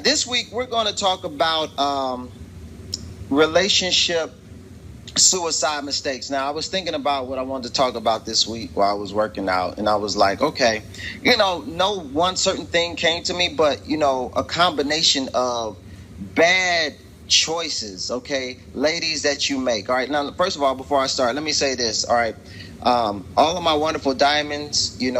This week we're going to talk about relationship suicide mistakes. Now, I was thinking about what I wanted to talk about this week while I was working out, and I was like, okay, no one certain thing came to me, but a combination of bad choices, okay, ladies, that you make. All right, now, first of all, before I start, let me say this. All right, all of my wonderful diamonds, you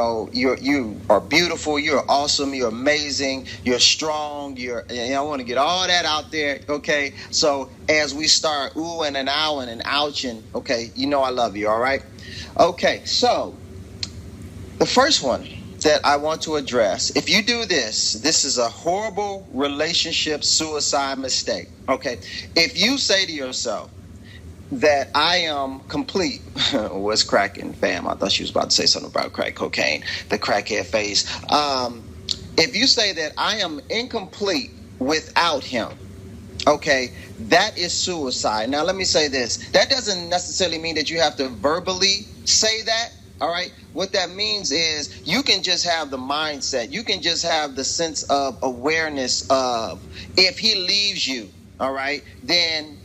are beautiful, you're awesome, you're amazing, you're strong, I want to get all that out there, okay? So as we start oohing and ahhing and ouching, okay, I love you, all right? Okay, so the first one that I want to address, if you do this is a horrible relationship suicide mistake, okay? If you say to yourself, that I am complete. What's cracking, fam? I thought she was about to say something about crack cocaine, the crackhead face. If you say that I am incomplete without him, okay, that is suicide. Now, let me say this. That doesn't necessarily mean that you have to verbally say that. All right. What that means is you can just have the mindset. You can just have the sense of awareness of if he leaves you, all right, then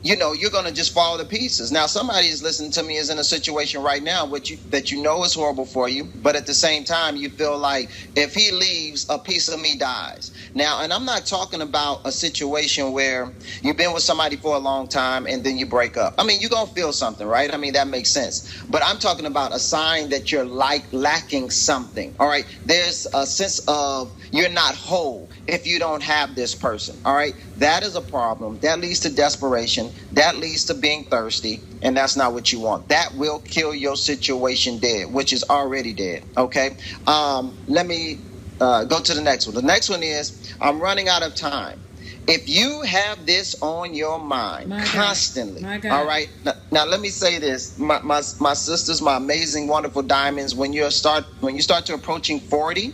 you're going to just fall to pieces. Now, somebody is listening to me is in a situation right now that is horrible for you, but at the same time, you feel like if he leaves, a piece of me dies. Now, and I'm not talking about a situation where you've been with somebody for a long time and then you break up. I mean, you're going to feel something, right? I mean, that makes sense. But I'm talking about a sign that you're lacking something, all right? There's a sense of you're not whole if you don't have this person, all right? That is a problem. That leads to desperation. That leads to being thirsty, and that's not what you want. That will kill your situation dead, which is already dead, okay? Let me go to the next one. The next one is I'm running out of time. If you have this on your mind constantly, all right? Now let me say this. My sisters, my amazing, wonderful diamonds, when you start to approaching 40,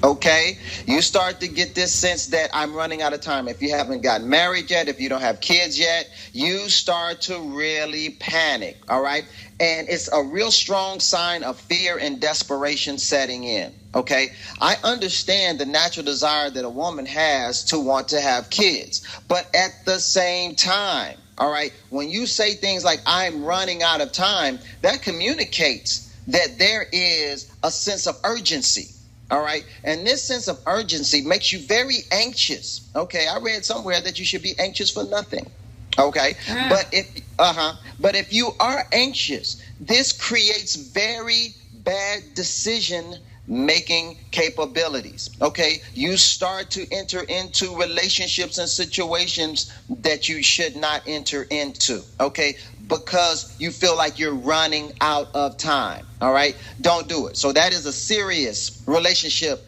okay, you start to get this sense that I'm running out of time. If you haven't gotten married yet, if you don't have kids yet, you start to really panic, all right? And it's a real strong sign of fear and desperation setting in, okay? I understand the natural desire that a woman has to want to have kids, but at the same time, all right, when you say things like I'm running out of time, that communicates that there is a sense of urgency. All right. And this sense of urgency makes you very anxious. Okay. I read somewhere that you should be anxious for nothing. Okay. But if you are anxious, this creates very bad decision making capabilities. Okay. You start to enter into relationships and situations that you should not enter into. Okay. Because you feel like you're running out of time. All right. Don't do it. So that is a serious relationship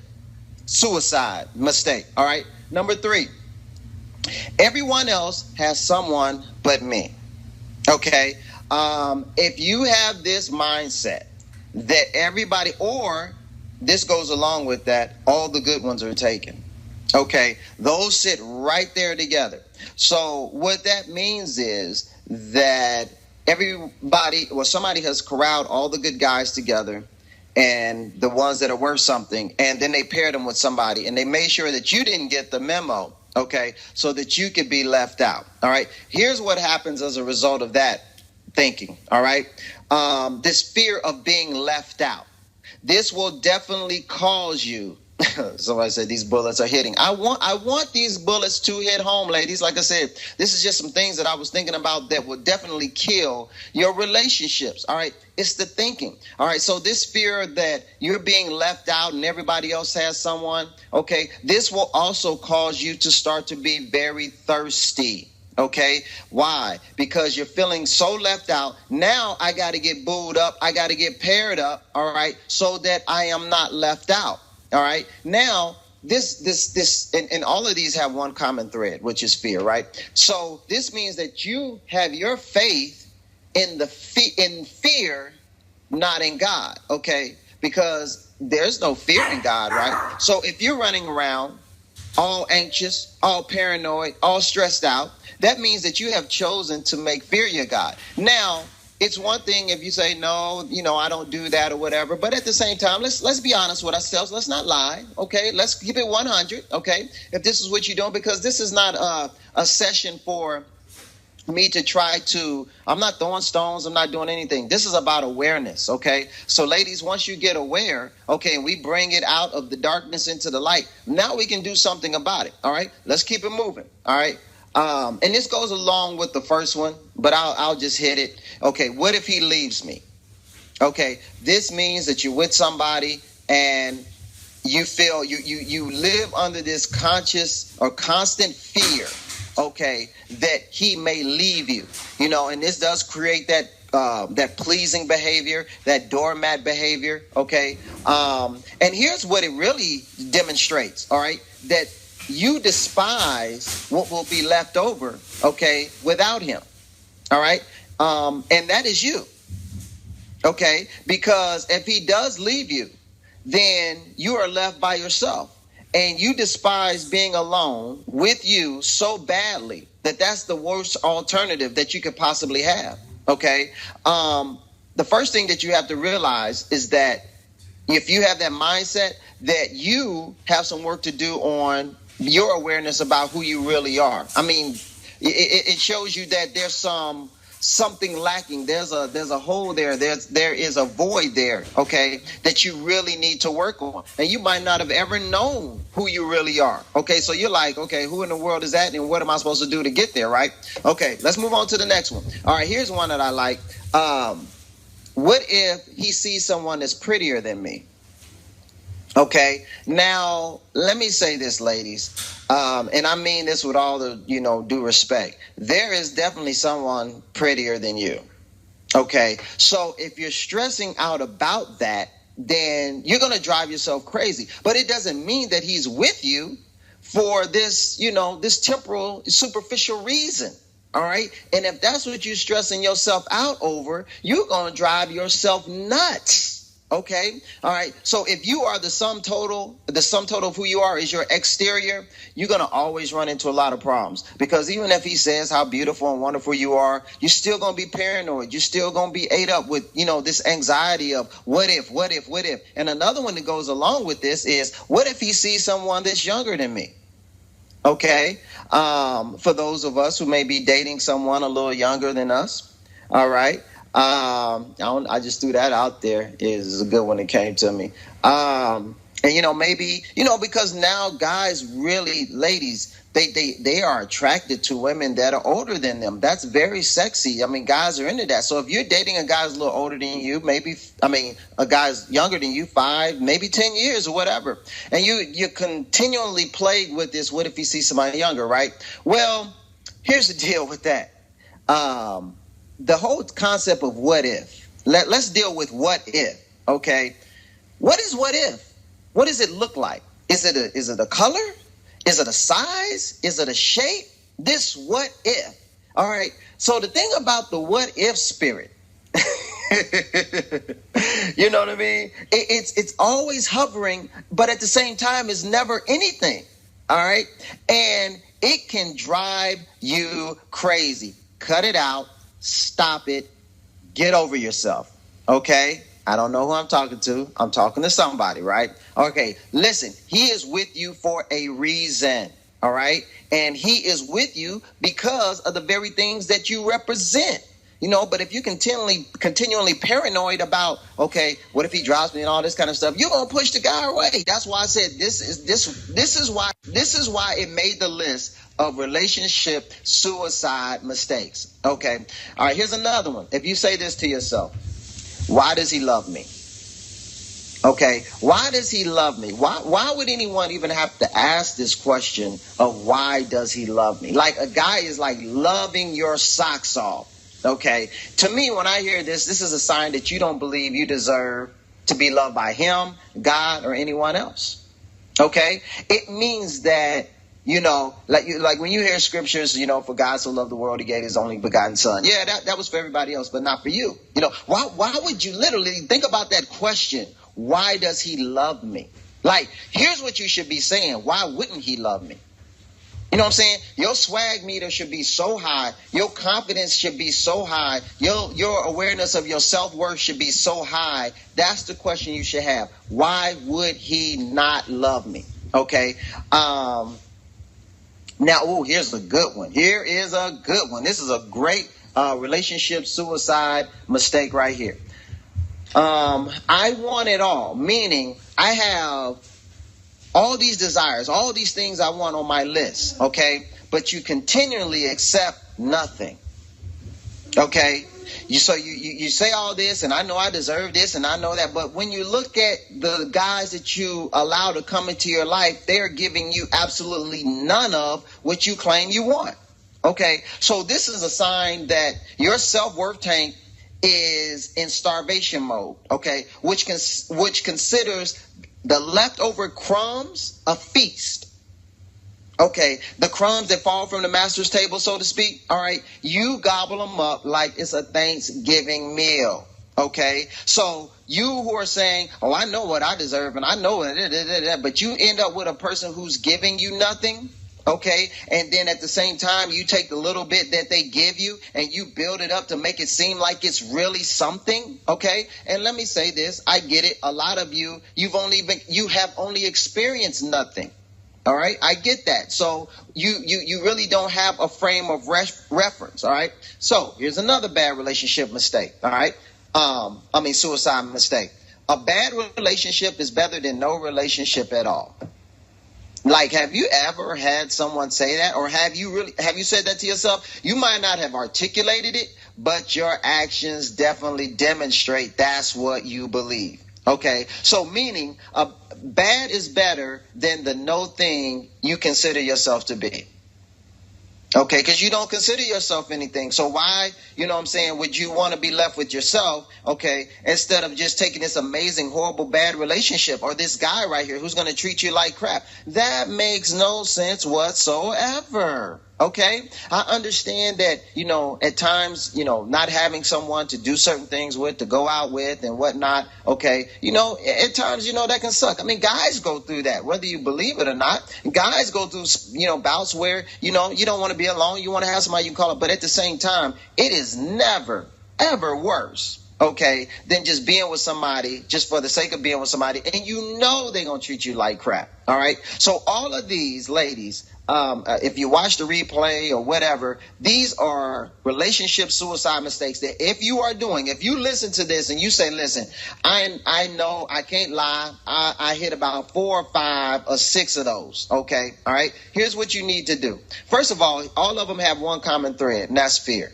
suicide mistake. All right. Number 3, everyone else has someone but me. Okay. If you have this mindset that everybody, or this goes along with that, all the good ones are taken. Okay. Those sit right there together. So what that means is that somebody has corralled all the good guys together and the ones that are worth something, and then they paired them with somebody, and they made sure that you didn't get the memo, okay, so that you could be left out, all right? Here's what happens as a result of that thinking, all right? This fear of being left out. This will definitely cause you. Somebody said these bullets are hitting. I want these bullets to hit home, ladies. Like I said, this is just some things that I was thinking about that will definitely kill your relationships. All right. It's the thinking. All right. So this fear that you're being left out and everybody else has someone. OK, this will also cause you to start to be very thirsty. Okay. Why? Because you're feeling so left out. Now I got to get booed up. I got to get paired up. All right. So that I am not left out. All right. Now, this, and all of these have one common thread, which is fear, right? So this means that you have your faith in fear, not in God. Okay. Because there's no fear in God, right? So if you're running around all anxious, all paranoid, all stressed out, that means that you have chosen to make fear your God. Now, it's one thing if you say no, I don't do that or whatever. But at the same time, let's be honest with ourselves. Let's not lie. Okay, let's keep it 100. Okay, if this is what you're doing, because this is not a session for me to try to, I'm not throwing stones, I'm not doing anything. This is about awareness, okay? So ladies, once you get aware, okay, and we bring it out of the darkness into the light, now we can do something about it, all right? Let's keep it moving, all right? And this goes along with the first one, but I'll just hit it. Okay, what if he leaves me? Okay, this means that you're with somebody and you feel you live under this conscious or constant fear, okay, that he may leave you, and this does create that pleasing behavior, that doormat behavior, okay. And here's what it really demonstrates, all right, that you despise what will be left over, okay, without him, all right, and that is you, okay, because if he does leave you, then you are left by yourself. And you despise being alone with you so badly that that's the worst alternative that you could possibly have. Okay. The first thing that you have to realize is that if you have that mindset, that you have some work to do on your awareness about who you really are. I mean, it shows you that there's something lacking. There's a hole there. There is a void there, okay, that you really need to work on. And you might not have ever known who you really are. Okay, so you're like, okay, who in the world is that, and what am I supposed to do to get there, right? Okay, let's move on to the next one. All right, here's one that I like. What if he sees someone that's prettier than me? Okay, now let me say this, ladies, and I mean this with all the, due respect. There is definitely someone prettier than you. Okay, so if you're stressing out about that, then you're going to drive yourself crazy. But it doesn't mean that he's with you for this, this temporal, superficial reason. All right, and if that's what you're stressing yourself out over, you're going to drive yourself nuts. Okay. All right. So if you are the sum total of who you are is your exterior, you're going to always run into a lot of problems, because even if he says how beautiful and wonderful you are, you're still going to be paranoid. You're still going to be ate up with, this anxiety of what if. And another one that goes along with this is, what if he sees someone that's younger than me? Okay. For those of us who may be dating someone a little younger than us. All right. I just threw that out there. Is a good one that came to me. And maybe, because now guys really, ladies, they are attracted to women that are older than them. That's very sexy. I mean, guys are into that. So if you're dating a guy who's a little older than you, a guy's younger than you, 5, maybe 10 years or whatever, and you're continually plagued with this, what if you see somebody younger, right? Well, here's the deal with that. The whole concept of what if. Let's deal with what if. Okay, what is what if? What does it look like? Is it a color? Is it a size? Is it a shape? This what if. All right. So the thing about the what if spirit, you know what I mean? It's always hovering, but at the same time, it's never anything. All right, and it can drive you crazy. Cut it out. Stop it. Get over yourself. Okay? I don't know who I'm talking to. I'm talking to somebody, right? Okay, listen. He is with you for a reason. All right? And he is with you because of the very things that you represent. But if you're continually paranoid about, okay, what if he drops me and all this kind of stuff, you're gonna push the guy away. That's why I said this is why it made the list of relationship suicide mistakes. Okay. All right, here's another one. If you say this to yourself, why does he love me? Okay, why does he love me? Why would anyone even have to ask this question of why does he love me? Like a guy is like loving your socks off. Okay, to me, when I hear this is a sign that you don't believe you deserve to be loved by him, God, or anyone else. Okay, it means that, like when you hear scriptures, for God so loved the world, he gave his only begotten son. Yeah, that was for everybody else, but not for you. Why would you literally think about that question? Why does he love me? Like, here's what you should be saying. Why wouldn't he love me? You know what I'm saying? Your swag meter should be so high. Your confidence should be so high. Your awareness of your self-worth should be so high. That's the question you should have. Why would he not love me? Okay. Now, here's a good one. Here is a good one. This is a great relationship suicide mistake right here. I want it all, meaning I have all these desires, all these things I want on my list, okay? But you continually accept nothing, okay? You say all this, and I know I deserve this, and I know that, but when you look at the guys that you allow to come into your life, they're giving you absolutely none of what you claim you want, okay? So this is a sign that your self-worth tank is in starvation mode, okay? Which considers the leftover crumbs a feast. Okay, the crumbs that fall from the master's table, so to speak, all right, you gobble them up like it's a Thanksgiving meal, okay? So you who are saying, oh, I know what I deserve and I know it, but you end up with a person who's giving you nothing, okay? And then at the same time, you take the little bit that they give you and you build it up to make it seem like it's really something, okay? And let me say this, I get it. A lot of you, you have only experienced nothing. All right, I get that. So you really don't have a frame of reference. All right. So here's another bad relationship mistake. All right. Suicide mistake. A bad relationship is better than no relationship at all. Like, have you ever had someone say that, or have you said that to yourself? You might not have articulated it, but your actions definitely demonstrate that's what you believe. Okay, so meaning bad is better than the no thing you consider yourself to be. Okay, because you don't consider yourself anything. So why, would you want to be left with yourself, okay, instead of just taking this amazing, horrible, bad relationship or this guy right here who's going to treat you like crap? That makes no sense whatsoever. Okay, I understand that, at times, not having someone to do certain things with, to go out with and whatnot. Okay, at times, that can suck. I mean, guys go through that, whether you believe it or not. Guys go through, bouts where, you don't want to be alone. You want to have somebody you can call it. But at the same time, it is never, ever worse, okay, than just being with somebody just for the sake of being with somebody. And they're going to treat you like crap. All right. So all of these ladies, if you watch the replay or whatever, these are relationship suicide mistakes that if you listen to this and you say, listen, I know I can't lie. I hit about 4 or 5 or 6 of those. Okay. All right. Here's what you need to do. First of all of them have one common thread, and that's fear.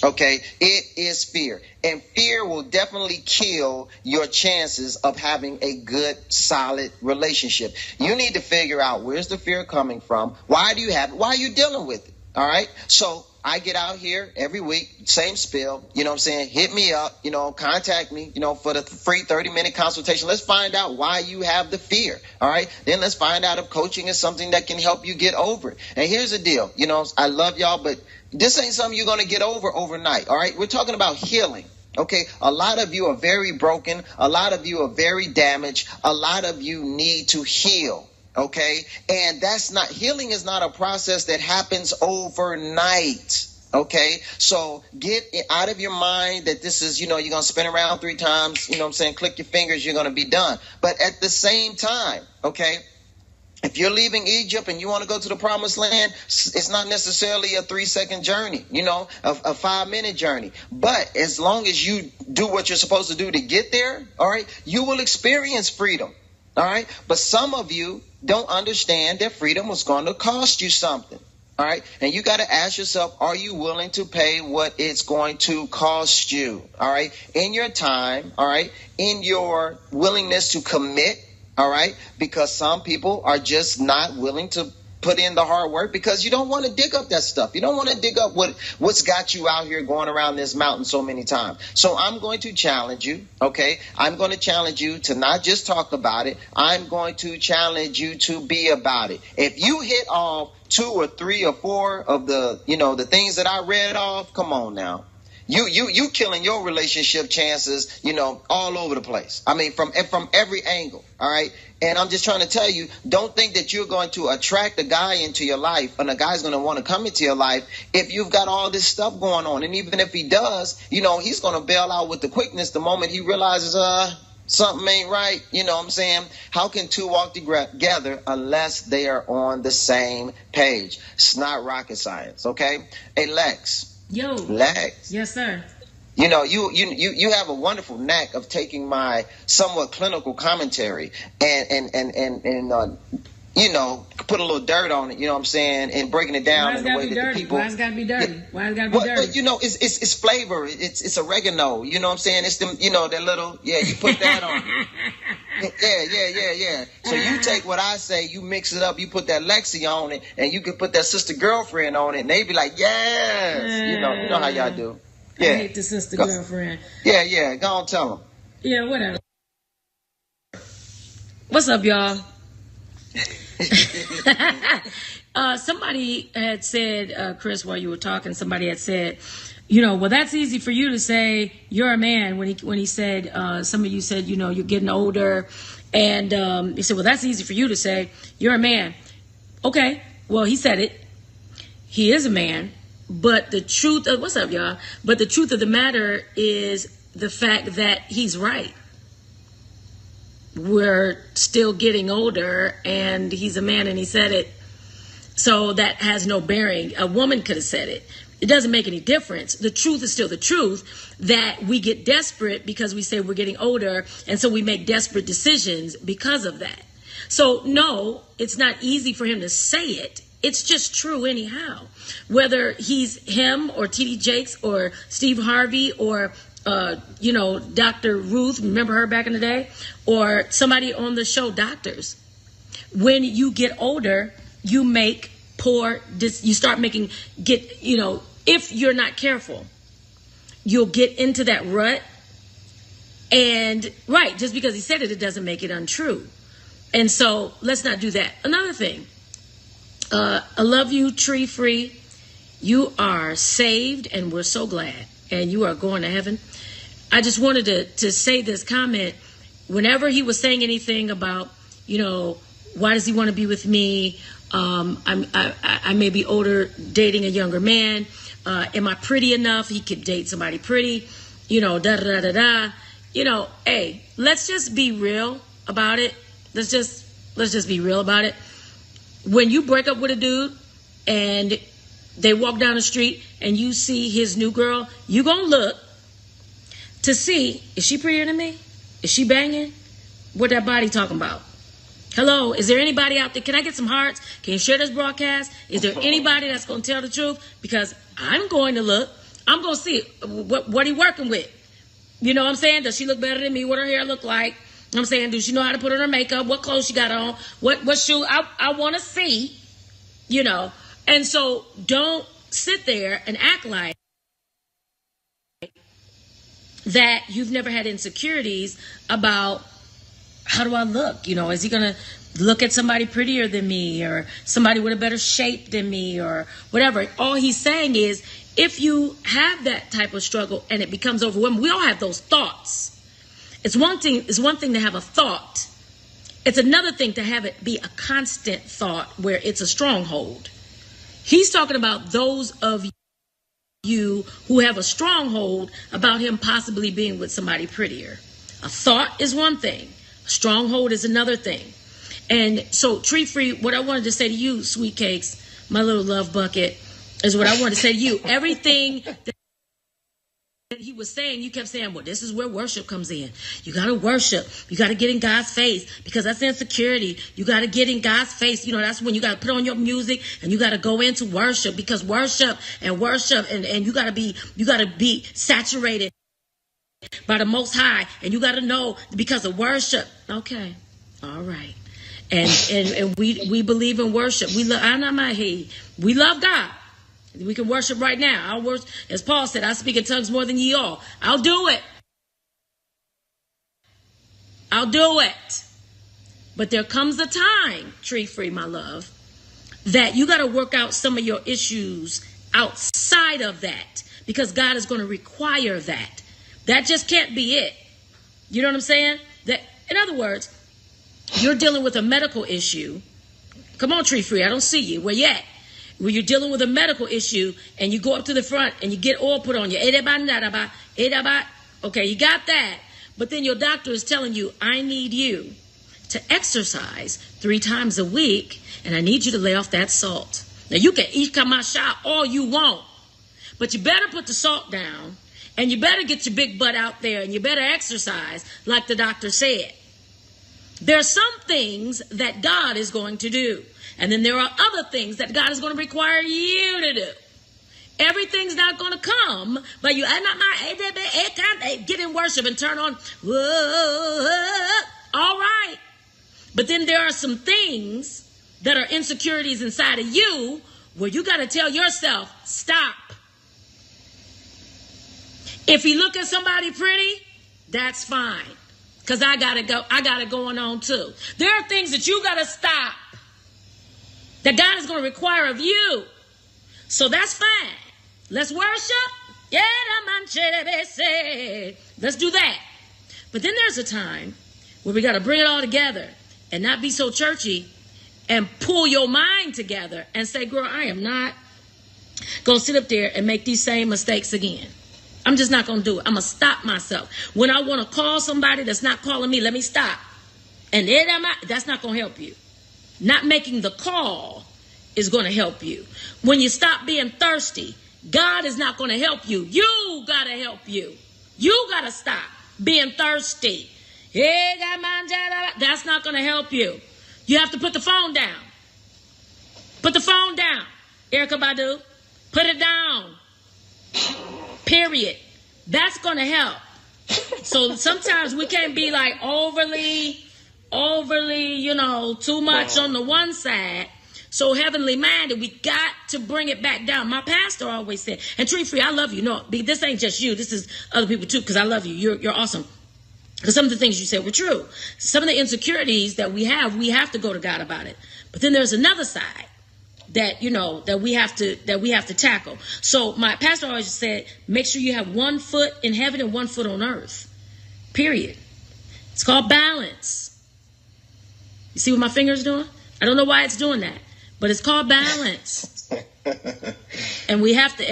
Okay, it is fear. And fear will definitely kill your chances of having a good, solid relationship. You need to figure out, where's the fear coming from? Why do you have it? Why are you dealing with it? All right. So I get out here every week, same spill, hit me up, contact me, for the free 30-minute consultation. Let's find out why you have the fear. All right. Then let's find out if coaching is something that can help you get over it. And here's the deal. I love y'all, but this ain't something you're going to get over overnight. All right. We're talking about healing. Okay. A lot of you are very broken. A lot of you are very damaged. A lot of you need to heal. Okay. And healing is not a process that happens overnight. Okay. So get it out of your mind that this is, you're going to spin around 3 times, click your fingers, you're going to be done. But at the same time, okay, if you're leaving Egypt and you want to go to the promised land, it's not necessarily a 3-second journey, a 5-minute journey. But as long as you do what you're supposed to do to get there, all right, you will experience freedom. All right. But some of you don't understand that freedom was going to cost you something. All right. And you got to ask yourself, are you willing to pay what it's going to cost you? All right. In your time. All right. In your willingness to commit. All right. Because some people are just not willing to put in the hard work because you don't want to dig up that stuff. You don't want to dig up what's got you out here going around this mountain so many times. So I'm going to challenge you. OK, I'm going to challenge you to not just talk about it. I'm going to challenge you to be about it. If you hit off 2 or 3 or 4 of the, the things that I read off, come on now. You killing your relationship chances, all over the place. I mean, from every angle. All right. And I'm just trying to tell you, don't think that you're going to attract a guy into your life and a guy's going to want to come into your life if you've got all this stuff going on. And even if he does, he's going to bail out with the quickness the moment he realizes, something ain't right. You know what I'm saying? How can two walk together unless they are on the same page? It's not rocket science. Okay. Hey, Lex. Yo. Lex. Yes, sir. You have a wonderful knack of taking my somewhat clinical commentary and put a little dirt on it, you know what I'm saying, and breaking it down in the way that the people. Why it's gotta be dirty? Why it's gotta be dirty? But it's flavor. It's oregano. You know what I'm saying? It's them. That little. Yeah, you put that on. Yeah. So you take what I say, you mix it up, you put that Lexi on it, and you can put that sister girlfriend on it, and they be like, yes. You know how y'all do. Yeah. I hate the sister girlfriend. Yeah. Go on, tell them. Yeah, whatever. What's up, y'all? Somebody had said, Chris, while you were talking, somebody had said, well, that's easy for you to say you're a man when he said, some of you said, you're getting older. And he said, well, that's easy for you to say you're a man. Okay. Well, he said it. He is a man. But the truth of, what's up, y'all? But the truth of the matter is the fact that he's right. We're still getting older, and he's a man, and he said it. So that has no bearing. A woman could have said it. It doesn't make any difference. The truth is still the truth, that we get desperate because we say we're getting older, and so we make desperate decisions because of that. So no, it's not easy for him to say it. It's just true anyhow. Whether he's him or T.D. Jakes or Steve Harvey or Dr. Ruth, remember her back in the day? Or somebody on the show, Doctors. When you get older, you make if you're not careful, you'll get into that rut. And right, just because he said it, it doesn't make it untrue. And so let's not do that. Another thing, I love you, Tree Free. You are saved, and we're so glad. And you are going to heaven. I just wanted to say this comment. Whenever he was saying anything about, why does he want to be with me? I may be older, dating a younger man. Am I pretty enough? He could date somebody pretty. Hey, let's just be real about it. Let's just be real about it. When you break up with a dude and they walk down the street and you see his new girl, you gonna look to see, is she prettier than me? Is she banging? What that body talking about? Hello, is there anybody out there? Can I get some hearts? Can you share this broadcast? Is there anybody that's going to tell the truth? Because I'm going to look. I'm going to see what he working with. You know what I'm saying? Does she look better than me? What her hair look like? I'm saying, does she know how to put on her makeup? What clothes she got on? What shoe? I want to see, And so don't sit there and act like that you've never had insecurities about, how do I look? Is he going to look at somebody prettier than me or somebody with a better shape than me or whatever? All he's saying is, if you have that type of struggle and it becomes overwhelming, we all have those thoughts. It's one thing to have a thought. It's another thing to have it be a constant thought where it's a stronghold. He's talking about those of you who have a stronghold about him possibly being with somebody prettier. A thought is one thing. A stronghold is another thing. And so, Tree Free, what I wanted to say to you, Sweet Cakes, my little love bucket, is what I wanted to say to you. Everything that he was saying, you kept saying, well, this is where worship comes in. You got to worship. You got to get in God's face because that's insecurity. You got to get in God's face. That's when you got to put on your music and you got to go into worship, because worship and you got to be saturated by the Most High, and you got to know because of worship. Okay. All right. And we believe in worship. We love God. We can worship right now. I'll worship, as Paul said, I speak in tongues more than ye all. I'll do it. But there comes a time, Tree Free, my love, that you got to work out some of your issues outside of that. because God is going to require that. That just can't be it. You know what I'm saying? That, in other words, you're dealing with a medical issue. Come on, Tree Free, I don't see you. Where you at? Where you're dealing with a medical issue and you go up to the front and you get oil put on you. Okay, you got that. But then your doctor is telling you, I need you to exercise 3 times a week, and I need you to lay off that salt. Now, you can eat kamasha all you want, but you better put the salt down, and you better get your big butt out there, and you better exercise like the doctor said. There are some things that God is going to do, and then there are other things that God is going to require you to do. Everything's not going to come, but you get in worship and turn on. Whoa, all right. But then there are some things that are insecurities inside of you where you got to tell yourself, stop. If you look at somebody pretty, that's fine. Because I got it going on too. There are things that you got to stop that God is going to require of you. So that's fine. Let's worship. Let's do that. But then there's a time where we got to bring it all together and not be so churchy and pull your mind together and say, girl, I am not going to sit up there and make these same mistakes again. I'm just not going to do it. I'm going to stop myself. When I want to call somebody that's not calling me, let me stop. And that's not going to help you. Not making the call is going to help you. When you stop being thirsty, God is not going to help you. You got to help you. You got to stop being thirsty. That's not going to help you. You have to put the phone down. Put the phone down. Erykah Badu, put it down. Period. That's going to help. So sometimes we can't be like overly, too much on the one side. So heavenly minded, we got to bring it back down. My pastor always said, and Tree Free, I love you. No, this ain't just you. This is other people too, because I love you. You're awesome. Because some of the things you said were true. Some of the insecurities that we have to go to God about it. But then there's another side that, that we have to tackle. So my pastor always said, make sure you have 1 foot in heaven and 1 foot on earth. Period. It's called balance. You see what my finger's doing? I don't know why it's doing that, but it's called balance. and we have to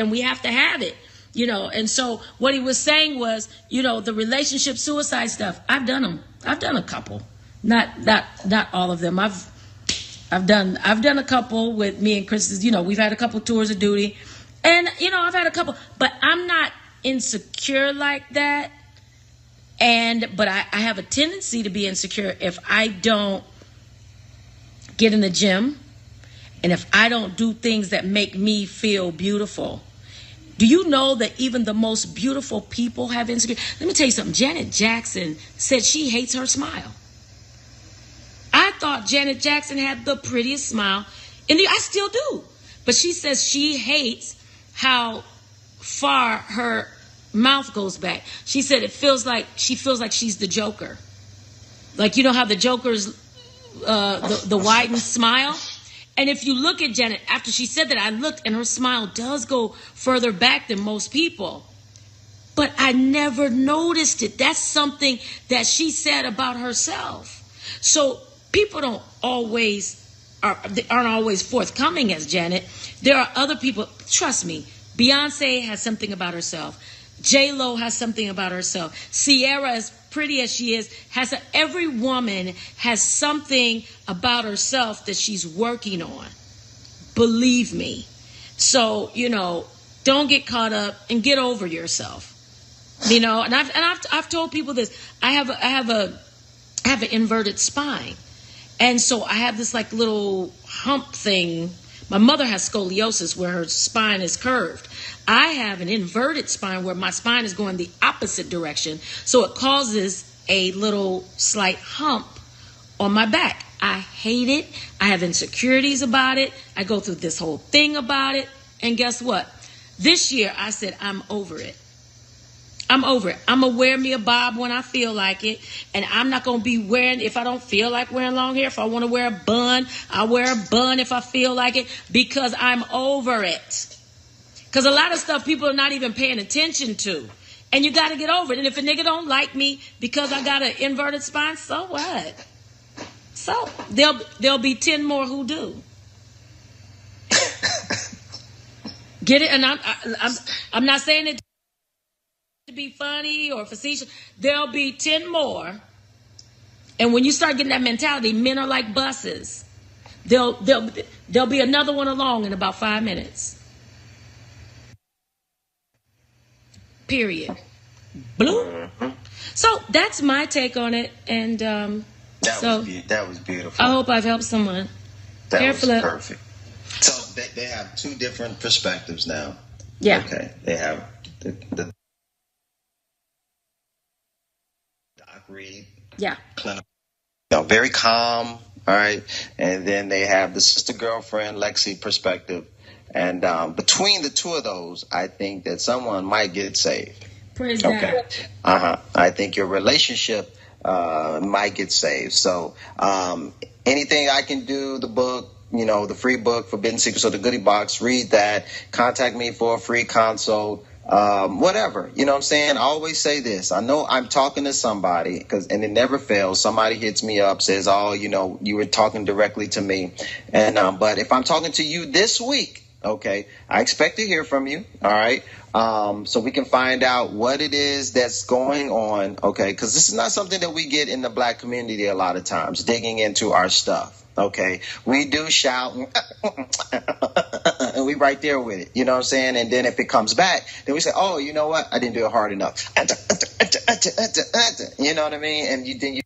have it. And so what he was saying was, the relationship suicide stuff, I've done them. I've done a couple, not all of them. I've done a couple with me and Chris. We've had a couple tours of duty, and I've had a couple, but I'm not insecure like that. But I have a tendency to be insecure if I don't get in the gym, and if I don't do things that make me feel beautiful. Do you know that even the most beautiful people have insecurity? Let me tell you something. Janet Jackson said she hates her smile. I thought Janet Jackson had the prettiest smile. And I still do. But she says she hates how far her mouth goes back. She said she feels like she's the Joker. Like, how the Joker's the widened smile? And if you look at Janet, after she said that, I looked and her smile does go further back than most people. But I never noticed it. That's something that she said about herself. So people aren't always forthcoming as Janet. There are other people. Trust me, Beyonce has something about herself. J-Lo has something about herself. Sierra, as pretty as she is, every woman has something about herself that she's working on. Believe me. So, don't get caught up and get over yourself. And I've told people this. I have an inverted spine. And so I have this like little hump thing. My mother has scoliosis where her spine is curved. I have an inverted spine where my spine is going the opposite direction. So it causes a little slight hump on my back. I hate it. I have insecurities about it. I go through this whole thing about it. And guess what? This year I said, I'm over it. I'm over it. I'm going to wear me a bob when I feel like it. And I'm not going to be wearing, if I don't feel like wearing long hair, if I want to wear a bun, I'll wear a bun if I feel like it, because I'm over it. Because a lot of stuff people are not even paying attention to. And you got to get over it. And if a nigga don't like me because I got an inverted spine, so what? So there'll be 10 more who do. Get it? And I'm not saying it to be funny or facetious. There'll be 10 more. And when you start getting that mentality, men are like buses. There'll be another one along in about 5 minutes. Period. Blue. So that's my take on it, and that was beautiful. I hope I've helped someone. That was perfect. So they have two different perspectives now. Yeah. Okay. They have the Doc Reid. Yeah. Clinical. Very calm. All right. And then they have the sister girlfriend Lexi perspective. And between the two of those, I think that someone might get saved. Praise God. I think your relationship might get saved. So anything I can do, the book, the free book, Forbidden Secrets of the Goodie Box, read that. Contact me for a free consult. Whatever. You know what I'm saying? I always say this. I know I'm talking to somebody, and it never fails. Somebody hits me up, says, oh, you were talking directly to me. And but if I'm talking to you this week, okay, I expect to hear from you. All right. So we can find out what it is that's going on. Okay. Because this is not something that we get in the black community a lot of times, digging into our stuff. Okay. We do shout and we right there with it. You know what I'm saying? And then if it comes back, then we say, oh, you know what? I didn't do it hard enough. You know what I mean? And then you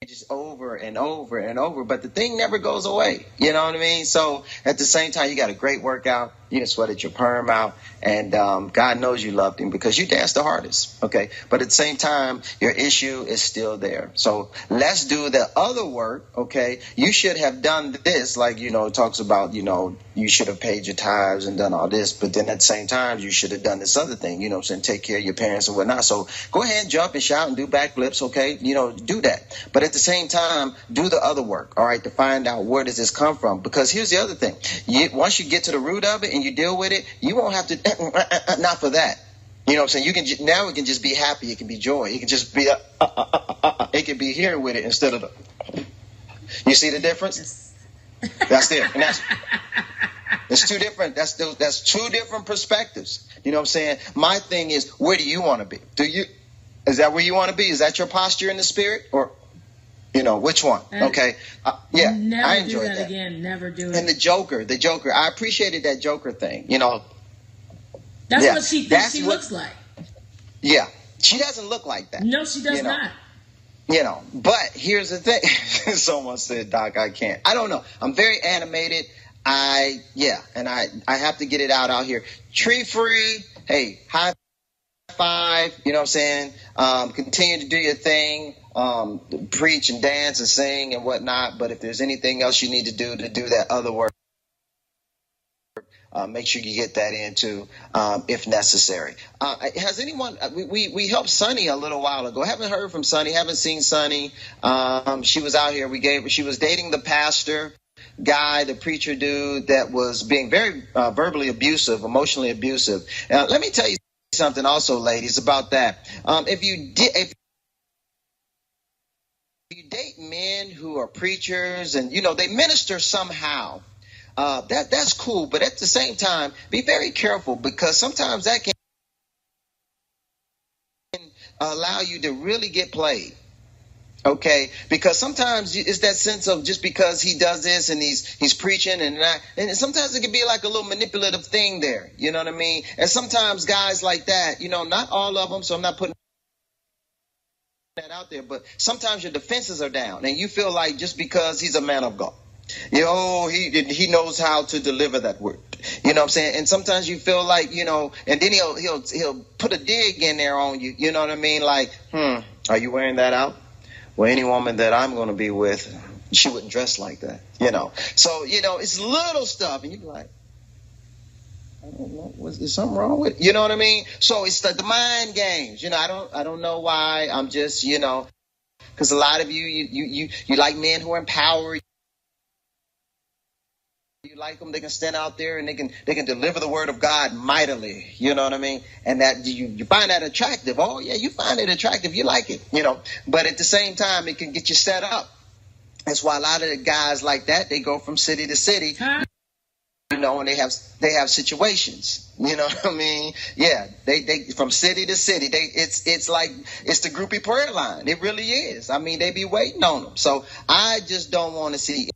just over and over and over, but the thing never goes away. You know what I mean? So at the same time, you got a great workout. You can sweat your perm out, and God knows you loved him because you danced the hardest. Okay, but at the same time, your issue is still there. So let's do the other work. Okay, you should have done this, like it talks about. You should have paid your tithes and done all this, but then at the same time, you should have done this other thing. And take care of your parents and whatnot. So go ahead and jump and shout and do backflips. Okay, do that. But at the same time, do the other work. All right, to find out where does this come from? Because here's the other thing: once you get to the root of it and you deal with it, you won't have to not for that. You know what I'm saying? You can now it can just be happy. It can be joy. It can just be it can be here with it instead of you see the difference? That's there, and it's two different. That's two different perspectives. You know what I'm saying? My thing is, where do you want to be? Is that where you want to be? Is that your posture in the spirit, or which one? Okay, yeah, never I enjoyed do that again. Never do it. And the Joker, I appreciated that Joker thing. That's what she thinks she looks like. Yeah, she doesn't lock like that. No, she does not. But here's the thing. Someone said, Doc, I can't. I don't know. I'm very animated. And I have to get it out here. Tree free. Hey, high five. You know what I'm saying? Continue to do your thing. Preach and dance and sing and whatnot. But if there's anything else you need to do that other work, make sure you get that in too, if necessary. Has anyone? We helped Sunny a little while ago. Haven't heard from Sunny. Haven't seen Sunny. She was out here. She was dating the pastor guy, the preacher dude that was being very verbally abusive, emotionally abusive. Let me tell you something, also, ladies, about that. If you date men who are preachers and they minister somehow. That's cool, but at the same time, be very careful because sometimes that can allow you to really get played. Okay, because sometimes it's that sense of just because he does this and he's preaching and sometimes it can be like a little manipulative thing there. You know what I mean? And sometimes guys like that, not all of them. So I'm not putting that out there, but sometimes your defenses are down and you feel like just because he's a man of God. He knows how to deliver that word. You know what I'm saying? And sometimes you feel like, and then he'll put a dig in there on you. You know what I mean? Like, are you wearing that out? Well, any woman that I'm going to be with, she wouldn't dress like that. So, it's little stuff. And you're like, I don't know. Is something wrong with it? You know what I mean? So it's the mind games. I don't know why. I'm just, because a lot of you like men who are empowered. you like them, they can stand out there and they can deliver the word of God mightily. You know what I mean? And that you find that attractive. Oh yeah, you find it attractive. You like it. But at the same time, it can get you set up. That's why a lot of the guys like that, they go from city to city. And they have situations. You know what I mean? Yeah, they from city to city. It's like it's the groupie prayer line. It really is. I mean, they be waiting on them. So I just don't want to see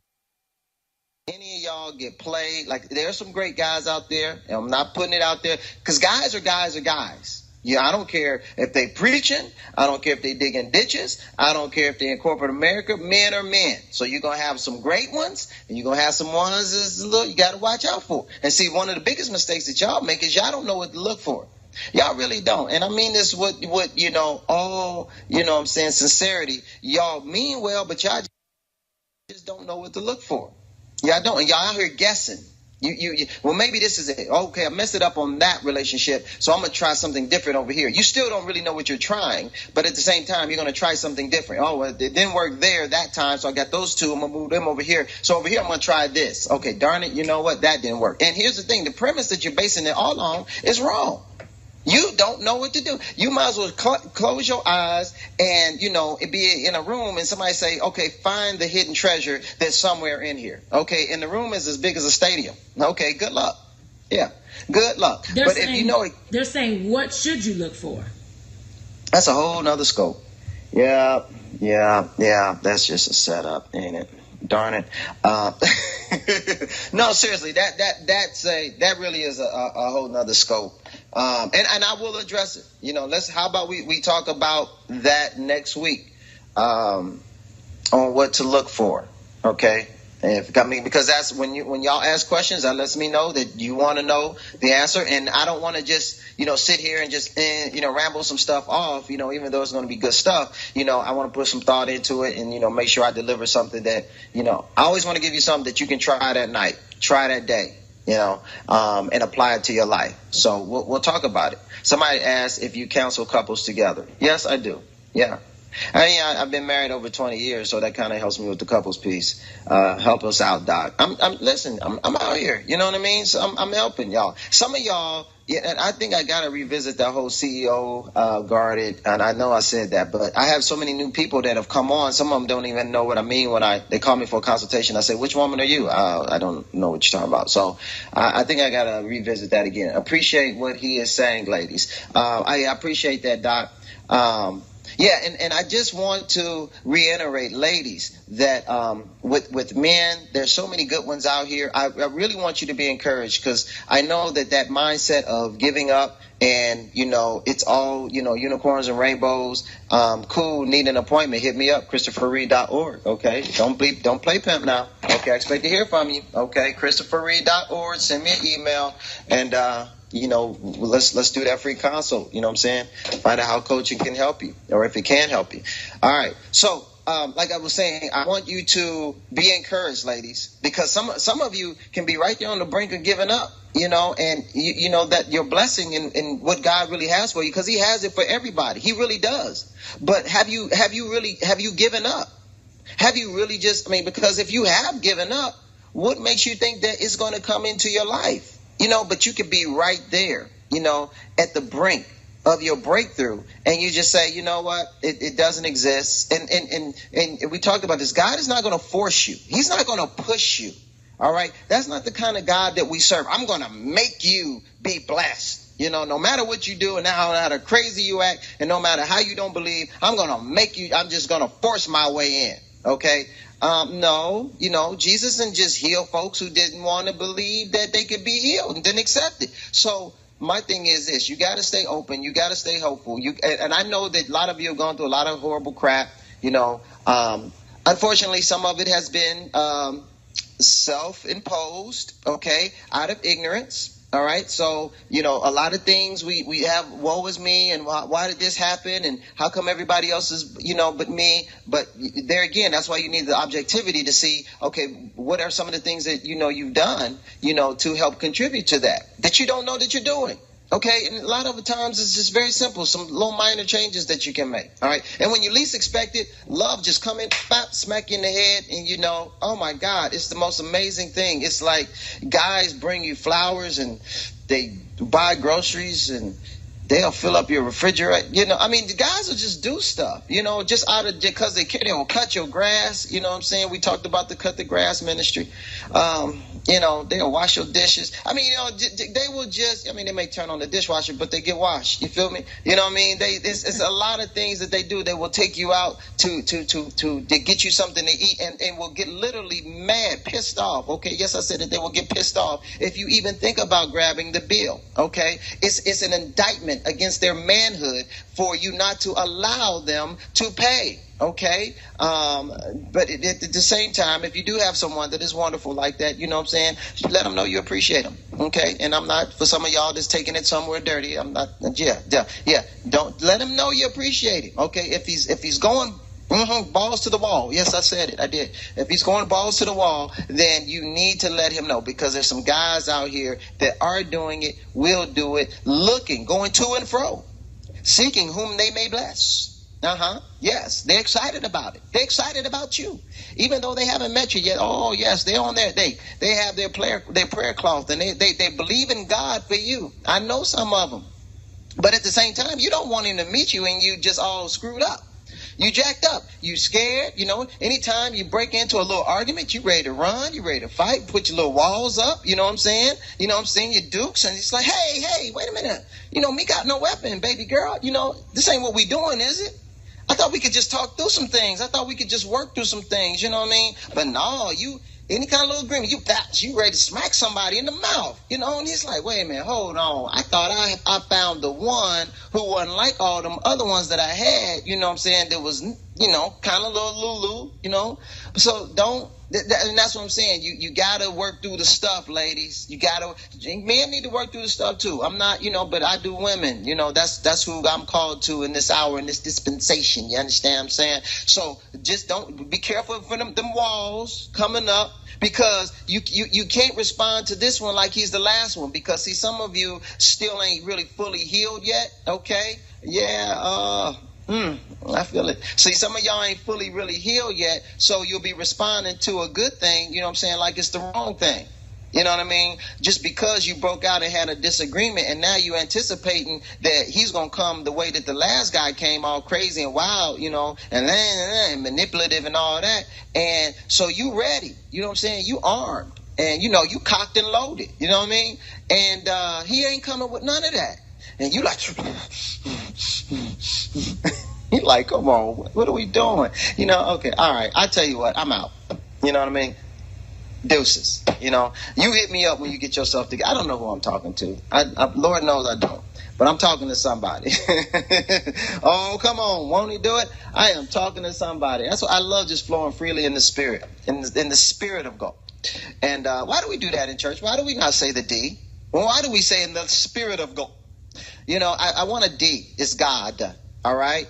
any of y'all get played. Like, there's some great guys out there, and I'm not putting it out there because guys are guys are guys. Yeah, I don't care if they preaching. I don't care if they digging ditches. I don't care if they in corporate America. Men are men. So you're going to have some great ones, and you're going to have some ones that's you got to watch out for. And see, one of the biggest mistakes that y'all make is y'all don't know what to look for. Y'all really don't. And I mean this with all, I'm saying, sincerity. Y'all mean well, but y'all just don't know what to look for. Y'all don't. And y'all out here guessing. Well, maybe this is it. Okay, I messed it up on that relationship, so I'm going to try something different over here. You still don't really know what you're trying, but at the same time, you're going to try something different. Oh, well, it didn't work there that time, so I got those two. I'm going to move them over here. So over here, I'm going to try this. Okay, darn it, you know what? That didn't work. And here's the thing. The premise that you're basing it all on is wrong. You don't know what to do. You might as well close your eyes and, be in a room and somebody say, okay, find the hidden treasure that's somewhere in here. Okay, and the room is as big as a stadium. Okay, good luck. Yeah, good luck. They're saying, what should you look for? That's a whole nother scope. Yeah. That's just a setup, ain't it? Darn it. No, seriously, that really is a whole nother scope. And I will address it. How about we talk about that next week, on what to look for. Okay. Because that's when y'all ask questions, that lets me know that you want to know the answer. And I don't want to just, sit here and just, ramble some stuff off, even though it's going to be good stuff. I want to put some thought into it and, make sure I deliver something that, I always want to give you something that you can try that night, try that day, and apply it to your life. So we'll talk about it. Somebody asked if you counsel couples together. Yes, I do. Yeah. I've been married over 20 years, so that kind of helps me with the couples piece. Help us out, Doc. I'm out here. You know what I mean? So I'm helping y'all. Some of y'all, and I think I got to revisit that whole CEO guarded, and I know I said that, but I have so many new people that have come on. Some of them don't even know what I mean when they call me for a consultation. I say, which woman are you? I don't know what you're talking about. So I think I got to revisit that again. Appreciate what he is saying, ladies. I appreciate that, Doc. Yeah, and I just want to reiterate, ladies, that with men, there's so many good ones out here. I really want you to be encouraged because I know that mindset of giving up and, it's all, unicorns and rainbows. Cool, need an appointment, hit me up, ChristopherReid.org. Okay, don't play pimp now. Okay, I expect to hear from you. Okay, ChristopherReid.org, send me an email and, let's do that free consult. You know what I'm saying? Find out how coaching can help you or if it can help you. All right. So, like I was saying, I want you to be encouraged, ladies, because some of you can be right there on the brink of giving up, and you know that your blessing in what God really has for you, because he has it for everybody. He really does. But have you given up? Have you really because if you have given up, what makes you think that it's going to come into your life? But you could be right there, at the brink of your breakthrough. And you just say, you know what, it doesn't exist. And we talked about this. God is not going to force you. He's not going to push you. All right. That's not the kind of God that we serve. I'm going to make you be blessed. No matter what you do and no matter how crazy you act and no matter how you don't believe, I'm just going to force my way in. Okay. No, Jesus didn't just heal folks who didn't want to believe that they could be healed and didn't accept it. So my thing is this: you got to stay open, you got to stay hopeful. And I know that a lot of you have gone through a lot of horrible crap. Unfortunately, some of it has been self-imposed, okay, out of ignorance. All right. So, a lot of things we have, woe is me, and why did this happen? And how come everybody else is, but me? But there again, that's why you need the objectivity to see, okay, what are some of the things that, you've done, to help contribute to that you don't know that you're doing. Okay, and a lot of the times it's just very simple, some little minor changes that you can make. All right, and when you least expect it, love just come in, bop, smack you in the head, and you know, oh my God, it's the most amazing thing. It's like guys bring you flowers and they buy groceries and they'll fill up your refrigerator. You know, I mean, the guys will just do stuff, you know, just out of, because they care. They will cut your grass. You know what I'm saying? We talked about the cut the grass ministry. You know, they'll wash your dishes. I mean, you know, they will just, I mean, they may turn on the dishwasher, but they get washed. You feel me? You know what I mean? It's a lot of things that they do. They will take you out to get you something to eat, and will get literally mad, pissed off. Okay. Yes, I said that they will get pissed off if you even think about grabbing the bill. Okay. It's an indictment against their manhood for you not to allow them to pay. Okay, but at the same time, if you do have someone that is wonderful like that, you know what I'm saying, let them know you appreciate them. Okay, and I'm not, for some of y'all that's taking it somewhere dirty, I'm not. Yeah. Don't let him know you appreciate him. Okay, if he's going balls to the wall. Yes, I said it. I did. If he's going balls to the wall, then you need to let him know, because there's some guys out here that are doing it, will do it, going to and fro, seeking whom they may bless. Yes, they're excited about it. They're excited about you, even though they haven't met you yet. Oh, yes, they're on there. They have their prayer cloth, and they believe in God for you. I know some of them, but at the same time, you don't want him to meet you and you just all screwed up. You jacked up. You scared. You know, anytime you break into a little argument, you ready to run. You ready to fight. Put your little walls up. You know what I'm saying? You know what I'm saying? Your dukes. And it's like, hey, wait a minute. You know, me got no weapon, baby girl. You know, this ain't what we doing, is it? I thought we could just talk through some things. I thought we could just work through some things. You know what I mean? But no, any kind of little agreement, you ready to smack somebody in the mouth. You know, and he's like, wait a minute, hold on. I thought I found the one who wasn't like all them other ones that I had. You know what I'm saying? That was, you know, kind of little Lulu, you know. So and that's what I'm saying. You got to work through the stuff, ladies. Men need to work through the stuff too. I'm not, you know, but I do women. You know, that's who I'm called to in this hour, in this dispensation. You understand what I'm saying? So just don't be careful for them walls coming up, because you can't respond to this one like he's the last one, because see, some of you still ain't really fully healed yet. Okay. Yeah. I feel it. See, some of y'all ain't fully really healed yet, so you'll be responding to a good thing, you know what I'm saying, like it's the wrong thing. You know what I mean? Just because you broke out and had a disagreement, and now you anticipating that he's going to come the way that the last guy came, all crazy and wild, you know, and manipulative and all that. And so you ready, you know what I'm saying? You armed, and, you know, you cocked and loaded, you know what I mean? And he ain't coming with none of that. And you like, you like, come on, what are we doing? You know, okay, all right, I tell you what, I'm out. You know what I mean? Deuces. You know, you hit me up when you get yourself together. I don't know who I'm talking to. Lord knows I don't. But I'm talking to somebody. Oh, come on, won't he do it? I am talking to somebody. That's what I love, just flowing freely in the spirit, in the spirit of God. And why do we do that in church? Why do we not say the D? Well, why do we say in the spirit of God? You know, I want a D. It's God. All right.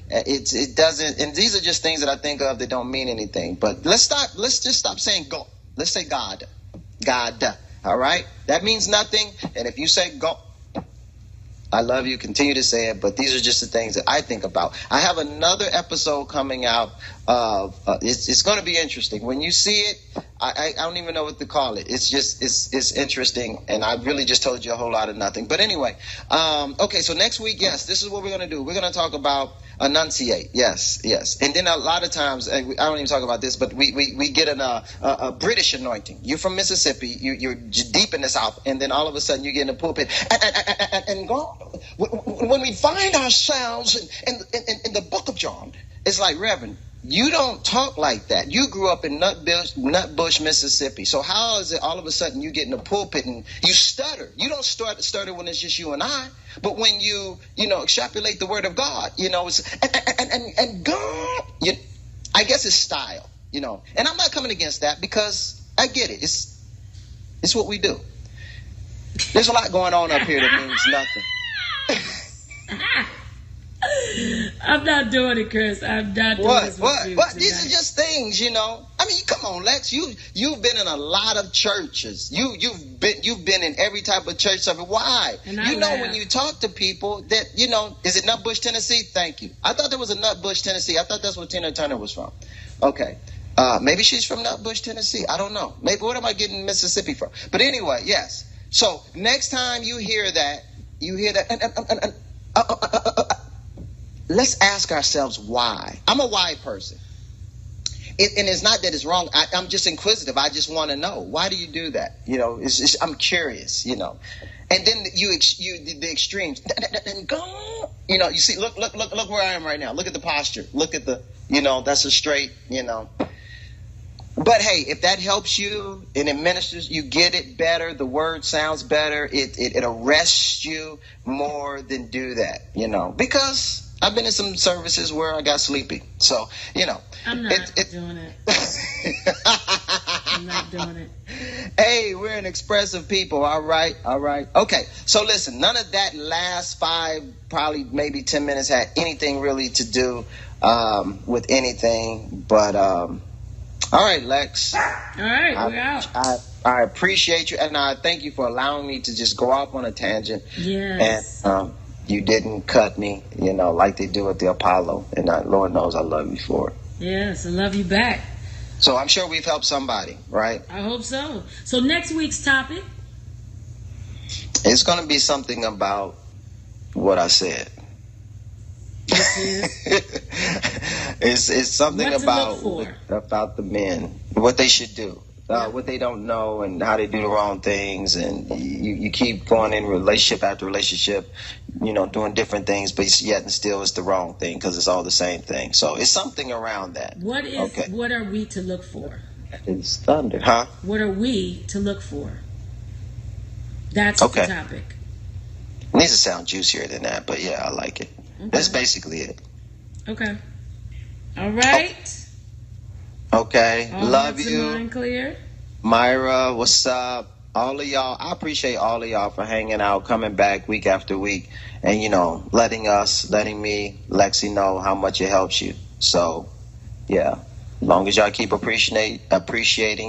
It doesn't. And these are just things that I think of that don't mean anything. But let's just stop saying God. Let's say God. God. All right. That means nothing. And if you say God, I love you. Continue to say it. But these are just the things that I think about. I have another episode coming out. It's going to be interesting. When you see it, I don't even know what to call it. It's interesting, and I really just told you a whole lot of nothing. But anyway, okay. So next week, yes, this is what we're going to do. We're going to talk about enunciate. Yes. And then a lot of times, I don't even talk about this, but we get a British anointing. You're from Mississippi. You're deep in the South, and then all of a sudden you get in the pulpit, and God, when we find ourselves in the book of John, it's like, Reverend, you don't talk like that. You grew up in Nutbush, Mississippi. So how is it all of a sudden you get in the pulpit and you stutter? You don't stutter when it's just you and I. But when you extrapolate the word of God, you know, it's, and God, I guess it's style, you know. And I'm not coming against that, because I get it. It's what we do. There's a lot going on up here that means nothing. I'm not doing it, Chris. I'm not doing this with you What? These tonight. are just things, you know. I mean, come on, Lex. You've been in a lot of churches. You've been in every type of church service. Why? And You know, when you talk to people that, you know, is it Nutbush, Tennessee? Thank you. I thought there was a Nutbush, Tennessee. I thought that's where Tina Turner was from. Okay. Maybe she's from Nutbush, Tennessee. I don't know. Maybe, what am I getting Mississippi from? But anyway, yes. So next time you hear that, let's ask ourselves why. I'm a why person. And it's not that it's wrong. I'm just inquisitive. I just want to know. Why do you do that? You know, I'm curious, you know. And then the extremes. You know, you see, look where I am right now. Look at the posture. Look at the, you know, that's a straight, you know. But hey, if that helps you and it ministers, you get it better, the word sounds better, it arrests you more than do that, you know. Because I've been in some services where I got sleepy. So, you know. I'm not doing it. I'm not doing it. Hey, we're an expressive people. All right. Okay. So listen, none of that last 5, probably maybe 10 minutes had anything really to do with anything. But all right, Lex. All right, we're out. I appreciate you, and I thank you for allowing me to just go off on a tangent. Yes. And you didn't cut me, you know, like they do at the Apollo. And Lord knows I love you for it. Yes, I love you back. So I'm sure we've helped somebody, right? I hope so. So next week's topic? It's going to be something about what I said. It's something about the men, what they should do, what they don't know, and how they do the wrong things. And you keep going in relationship after relationship, you know, doing different things, but yet and still it's the wrong thing because it's all the same thing. So it's something around that. What are we to look for? It's thunder, huh? What are we to look for? That's the topic. It needs to sound juicier than that, but yeah, I like it. Okay. That's basically it. Okay. All right. Okay. All love you. Mind clear. Myra, what's up? All of y'all, I appreciate all of y'all for hanging out, coming back week after week, and, you know, letting me, Lexi, know how much it helps you. So, yeah, as long as y'all keep appreciating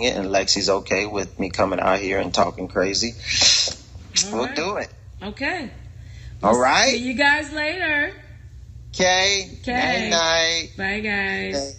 it, and Lexi's okay with me coming out here and talking crazy, we'll do it. Okay. All right. See you guys later. Okay. Okay. Night. Bye, guys. Okay.